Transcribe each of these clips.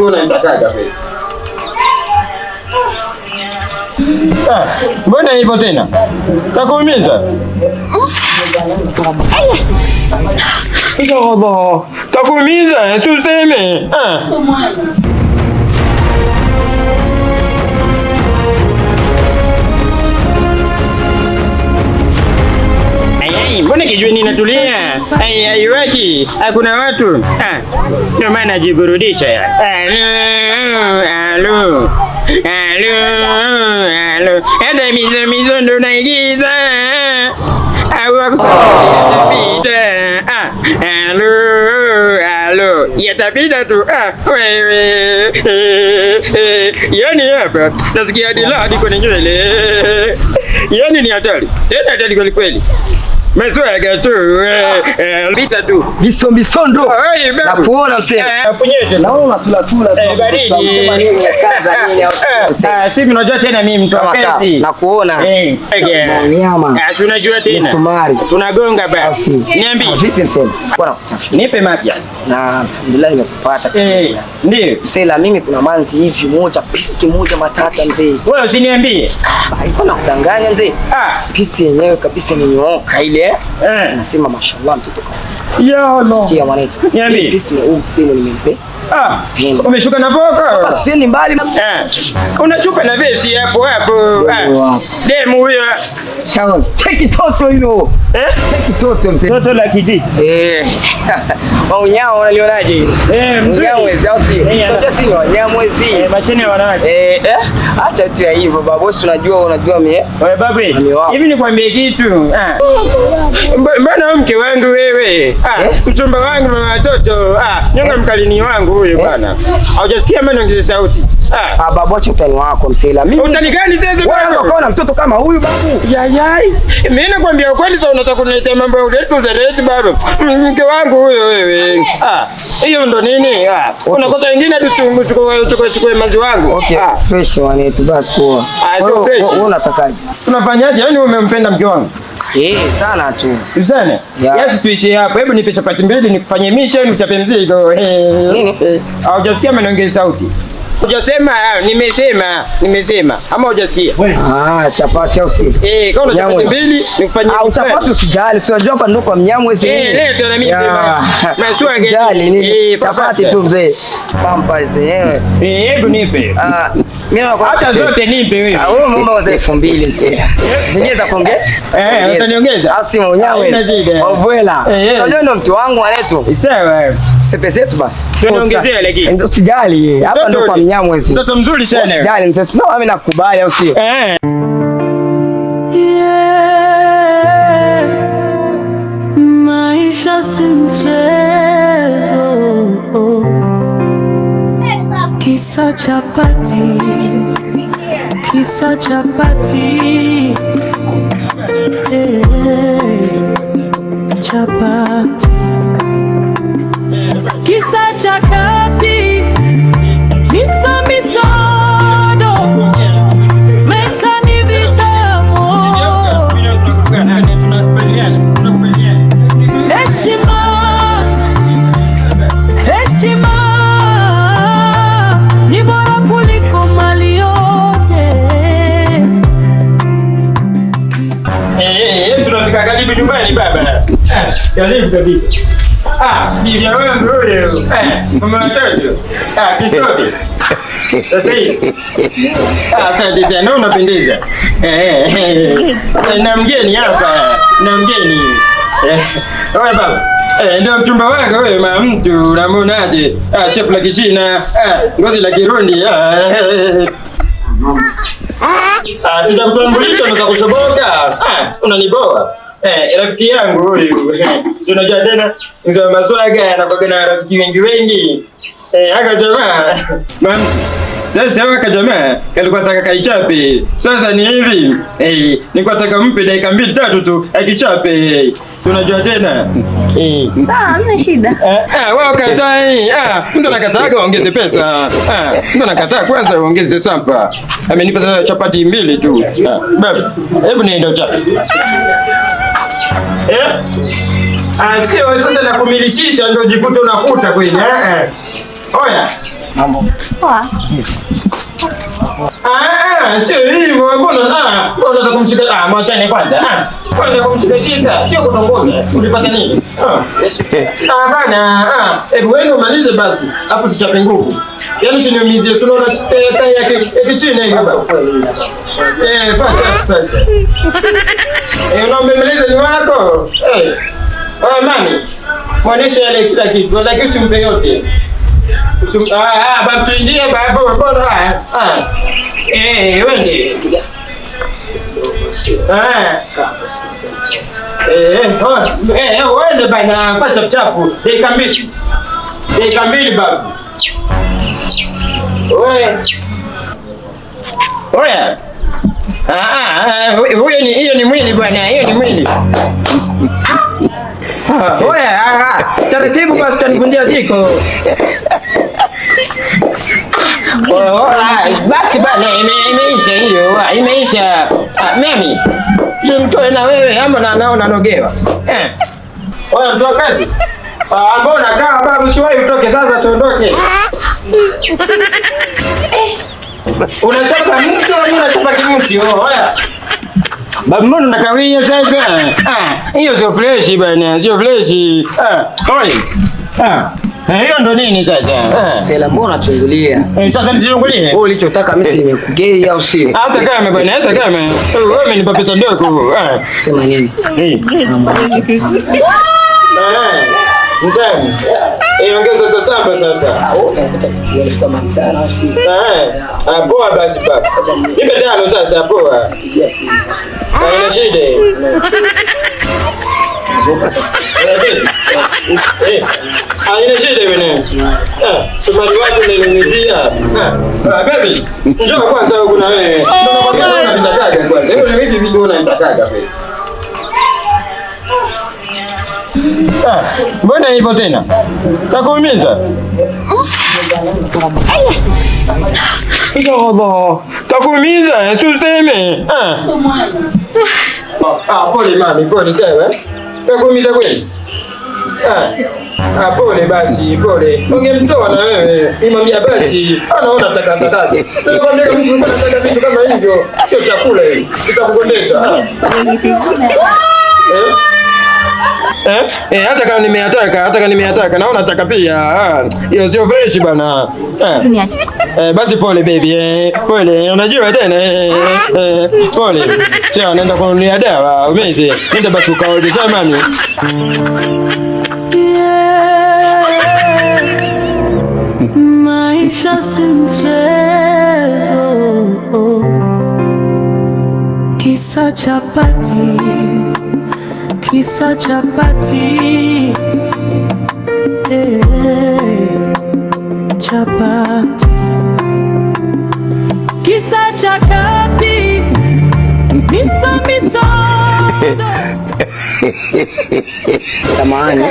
Unanitaka kweli? Mbona hivyo tena? Takuumiza? Takuumiza, usiseme. Mbona kijua ninatulia? Haiweki. Hakuna watu. Ndio maana najiburudisha ya. Halo. Hata mizo ndo naigiza. Halo. Yatapita tu. Wewe. Yani hapa nasikia hadi hadi kwenye nywele. Yani ni hatari. Tena hatari kweli kweli. Meswaga tu vita tu misondo na kuona msema apunyeje naona tula baridi si unajua tena mimi mtu wakati na kuona nyama tunajua tena sumari tunagonga basi niambie vipi msema bwana kutafuta nipe mapya na alhamdulillah nimekupata ndio msela mimi kuna manzi hivi moja pisi moja matata mzee wewe usiniambie haiko na kudanganya mzee pisi yenyewe kabisa ni nyooka ile nasema mashallah mtoto kama ya Allah sikia mwanetu niambie pisi ni upimo nimempe umeshuka na boka basi ni mbali unachupa na vesti hapo demu huyo shauri take toto hilo take toto mzee toto la kijiji wanyao unalionaje mnyamwezi au sio sio sio wanyamwezi machine wanawake acha tu ya hivyo babosi unajua mimi wewe babu hivi nikwambie kitu mbona mke wangu wewe mchumba wangu na watoto nyonga mkalini wangu huyu bwana haujasikia maana ongeza sauti babocha utani wako msela mimi utani gani sasa bwana ukaona mtoto kama huyu babu yayai mimi nakwambia kweli sasa unataka kuniletea mambo ya uletu za reti babu mke wangu huyo wewe hiyo ndo nini unakosa wengine hadi chukue maji wangu okay fresh wanetu basi poa wewe unatakaje tunafanyaje yani umempenda mke wangu sana tu. Sana? Yes, tuishi hapo. Hebu nipe chapati mbili nikufanyie mission uchape mzigo. Nini? Hujasikia anaongea sauti. Hujasema, nimesema. Ama hujasikia? Chapati au si? Kama chapati mbili nikufanyie. Chapati usijali, si unajua hapa ndo kwa Mnyamwezi. Leo na mimi sema. Maswali. Chapati tu mzee. Pampa zenyewe. Hebu nipe. Mimi acha zote nipe wewe. Wewe mambo wa 2000 mzee. Zenyewe za kuongea? Utaniongeza. Asi Mnyamwezi. Wavwela. Sio ndo mtu wangu anaitwa. Sawa. Sepe zetu basi. Tunaongezea lakini. Ndio usijali. Hapa ndo kwa Mnyamwezi. Mtoto mzuri sana. Usijali mzee. Sio mimi nakubali au sio? Maisha si mchezo. Kisa chapati. Chapati. Kisa chakati. Misodo. Maisha ni vitamu. Heshima ni bora kuliko mali yote. Tunafika karibu nyumbani baba. Karibu kabisa. Bibi wangu huyo. Mama watoto. Kisote. Sasa hivi. Asante sana, unapendeza. Na mgeni hapa. Wewe baba. Ndio mchumba wako wewe mama mtu unamuonaje? Chef la Kichina, ngozi la Kirundi. Sijakutambulisha unataka kushoboka. Unaniboa. Rafiki yangu huyu. Unajua tena ndio maswaga anakuwa na rafiki wengi. Haka jamaa. Mama sasa waka jamaa kalikuwa nataka kaichape. Sasa ni hivi. Nilikuwa nataka mpe dakika 2-3 tu akichape. Unajua tena? Sawa, hamna shida. Wao katai. Mtu anakataa ongeze pesa. Mtu anakataa kwanza ongeze sampa. Amenipa sasa chapati 2 tu. Baba, hebu niende chape. Sio sasa na kumilikisha ndio jikuta unakuta kweli. Oya. Mambo. Poa. Sio hivyo. Mbona unataka kumshika? Mwachane kwanza. Kwanza kumshika shika, sio kutongoza. Ulipata nini? Bana, hebu wewe umalize basi. Alafu sichape nguvu. Yaani usiniumizie, tunaona tai yake chini hivi baba. Sasa. Unaommeleza ni wako. Mami. Muoneshe yale kila kitu. Lakini usimpe yote. Baba tuingie baba, bora. Wewe. Wewe bana, kwa chapu. Dakika mbili babu. Oya. Hiyo ni mwili bwana, hiyo ni mwili. Oya, taratibu basi tanivunjia jiko. Basi bana, imeisha hiyo, imeisha. Mimi simtoe na wewe ama naona nogewa. Oya, mtu wa kazi. Mbona kaa babu, siwahi utoke sasa, tuondoke. Unachapa mtu au unachapa kimuti? Oya. Babu, mbona unakawia sasa? Hiyo sio fresh bana, sio fresh. Oya. Hiyo ndo nini sasa? Sela, mbona unachungulia? Sasa nisichungulie. Wewe ulichotaka mimi nimekugei au sio? Hata kama bwana, hata kama. Wewe umenipa pesa ndogo. Sema nini? Mtani. Ongeza sasa sasa. Utakuta kiasi kama sana au sio? Poa basi baba. Nipe tano sasa poa. Yes. Haina shida. Zopa sasa. Haina shida bwana. Sumari wako nilimizia. Baby, njoo kwanza huko na wewe. Ndio nakwambia nitataka kwanza. Hiyo ni hivi video unanitaka wewe. Mbona hivyo tena? Takuumiza? Takuumiza, usiseme. Pole mami, pole sawa. Takuumiza kweli? Pole basi, pole. Ungemtoa na wewe. Imwambia basi, anaona takataka. Tunakwambia mtu anataka vitu kama hivyo, sio chakula hili. Tutakugondesha. Hata kama nimeyataka, naona nataka pia. Hiyo sio fresh bana. Niache. Basi pole baby. Pole, unajua tena. Pole. Sasa naenda kununulia dawa. Umeze. Nenda basi ukaoge sana mami. Maisha si mchezo. Kisa chapati. Kisa chapati, chapati. Kisa chapati, miso. Samahani.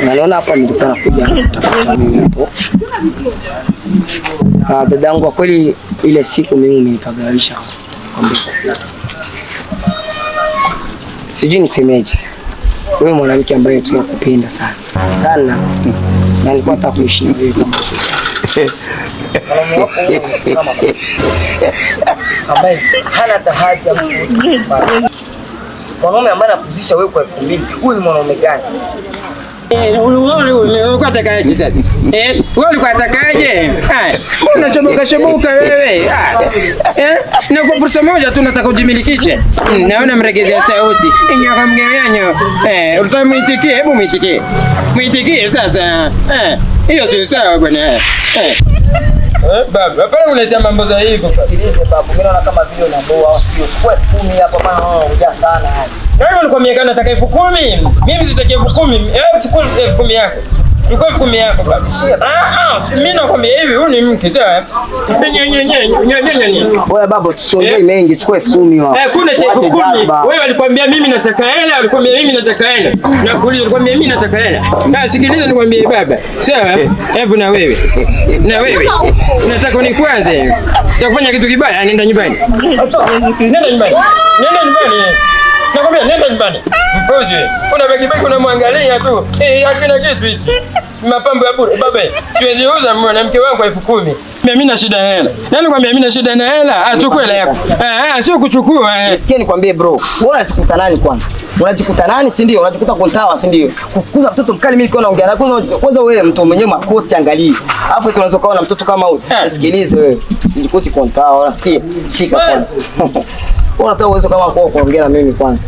Unaona hapa nilikuwa nakuja kutafuta mimi hapo. Dadangu, kwa kweli ile siku mimi umenipagawisha. Sijui nisemeje. Wewe mwanamke ambaye tunakupenda sana. Sana. Na nilikuwa nataka kuishi na wewe kama ambaye hana haja mwanaume ambaye anakuzisha wewe kwa 2000. Huyu ni mwanaume gani? Ulikuwa atakaje sasa? Wewe ulikuwa atakaje? Unashoboka wewe. Na kwa fursa moja tu nataka ujimilikishe. Naona mregezea sauti. Inyoka mgewanyo. Utamuitikie, hebu muitikie. Muitikie sasa. Hiyo sio sawa bwana. Baba, hapana unaleta mambo za hivyo. Sikilize babu, mimi naona kama vile unaboa sio. Chukua 10,000 hapa maana unaongea sana yani. Wewe ulikuwa miaka nataka 10,000. Mimi sitaki 10,000. Chukua 10,000 yako. Chukua 10,000 yako baba. Mimi nakwambia hivi, huyu ni mke sawa? Wewe baba, tusiongee mengi, chukua 10,000 hapo. Kuna 10,000. Wewe alikwambia mimi nataka hela, alikwambia mimi nataka hela. Na kuuliza alikwambia mimi nataka hela. Sikiliza nikwambie baba. Sawa? Hebu na wewe. Na wewe. Unataka unikwaze? Utakufanya kitu kibaya, nenda nyumbani. Nenda nyumbani. Nenda nyumbani. Nakwambia nenda nyumbani. Mpoje. Unabaki unamwangalia tu. Hakuna kitu hichi. mapambo ya bure. Baba, siwezi uza mwanamke wangu 10,000. Mimi na shida na hela. Yaani kwambia mimi na shida na hela, achukue hela yako. Sio kuchukua. Nisikie nikwambie bro. Wewe unajikuta nani kwanza? Unajikuta nani si ndio? Unajikuta kontawa si ndio? Kufukuza mtoto mkali mimi niko naongea. Kwanza wewe mtu mwenyewe makoti angalia. Alafu unaweza kuwa na mtoto kama huyu. Nisikilize wewe. Sijikuti kontawa, unasikia? Shika kwanza. Unataka uwezo kama kwa kuongea na mimi kwanza.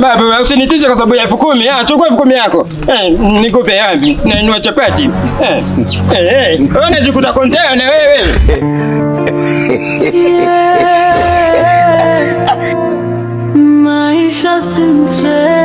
Baba usinitishe kwa sababu ya 10,000. Chukua 10,000 yako. Nikupe yapi? Na inua chapati. Wewe unajikuta kontawa na wewe. Maisha si mchezo.